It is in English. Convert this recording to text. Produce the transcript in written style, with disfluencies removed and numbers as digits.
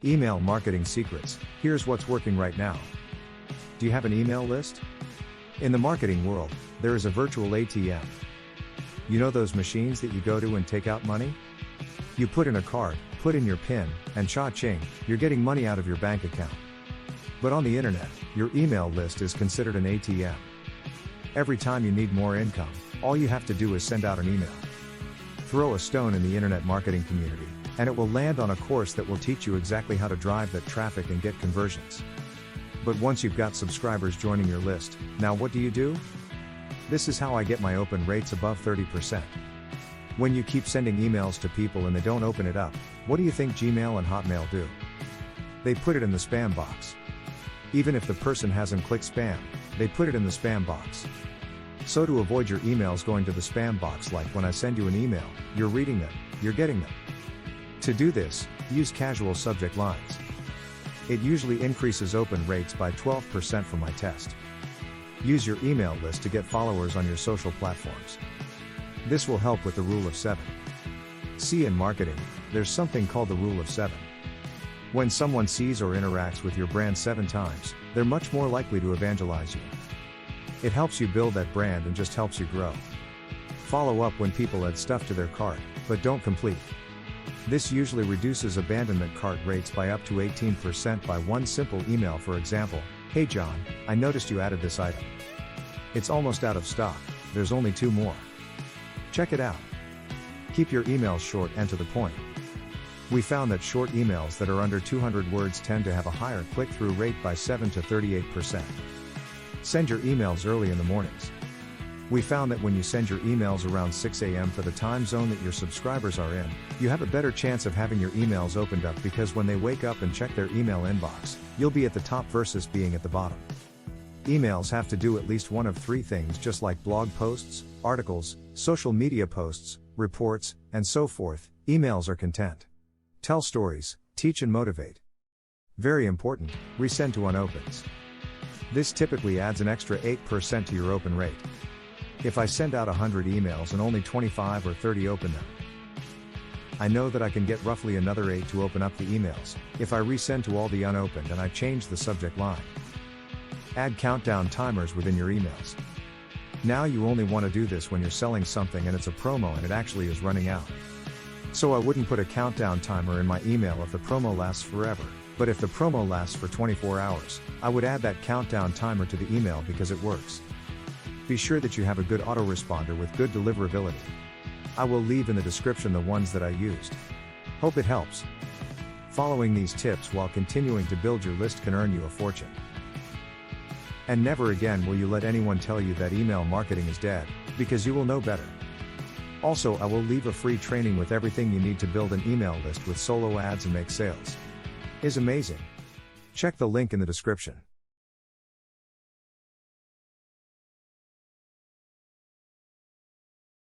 Email marketing secrets. Here's what's working right now. Do you have an email list? In the marketing world, there is a virtual ATM. You know those machines that you go to and take out money? You put in a card, put in your PIN, and cha-ching, you're getting money out of your bank account. But on the internet, your email list is considered an ATM. Every time you need more income, all you have to do is send out an email. Throw a stone in the internet marketing community, and it will land on a course that will teach you exactly how to drive that traffic and get conversions. But once you've got subscribers joining your list, now what do? This is how I get my open rates above 30%. When you keep sending emails to people and they don't open it up, what do you think Gmail and Hotmail do? They put it in the spam box. Even if the person hasn't clicked spam, they put it in the spam box. So to avoid your emails going to the spam box, like when I send you an email, you're reading them, you're getting them. To do this, use casual subject lines. It usually increases open rates by 12% from my test. Use your email list to get followers on your social platforms. This will help with the rule of 7. See, in marketing, there's something called the rule of 7. When someone sees or interacts with your brand 7 times, they're much more likely to evangelize you. It helps you build that brand and just helps you grow. Follow up when people add stuff to their cart, but don't complete. This usually reduces abandonment cart rates by up to 18% by one simple email. For example, "Hey John, I noticed you added this item. It's almost out of stock, there's only 2 more. Check it out." Keep your emails short and to the point. We found that short emails that are under 200 words tend to have a higher click-through rate by 7 to 38%. Send your emails early in the mornings. We found that when you send your emails around 6 a.m. for the time zone that your subscribers are in, you have a better chance of having your emails opened up, because when they wake up and check their email inbox, you'll be at the top versus being at the bottom. Emails have to do at least one of 3 things, just like blog posts, articles, social media posts, reports, and so forth. Emails are content. Tell stories, teach and motivate. Very important, resend to unopens. This typically adds an extra 8% to your open rate. If I send out 100 emails and only 25 or 30 open them, I know that I can get roughly another 8 to open up the emails, if I resend to all the unopened and I change the subject line. Add countdown timers within your emails. Now you only want to do this when you're selling something and it's a promo and it actually is running out. So I wouldn't put a countdown timer in my email if the promo lasts forever, but if the promo lasts for 24 hours, I would add that countdown timer to the email because it works. Be sure that you have a good autoresponder with good deliverability. I will leave in the description the ones that I used. Hope it helps. Following these tips while continuing to build your list can earn you a fortune. And never again will you let anyone tell you that email marketing is dead, because you will know better. Also, I will leave a free training with everything you need to build an email list with solo ads and make sales. Is amazing. Check the link in the description.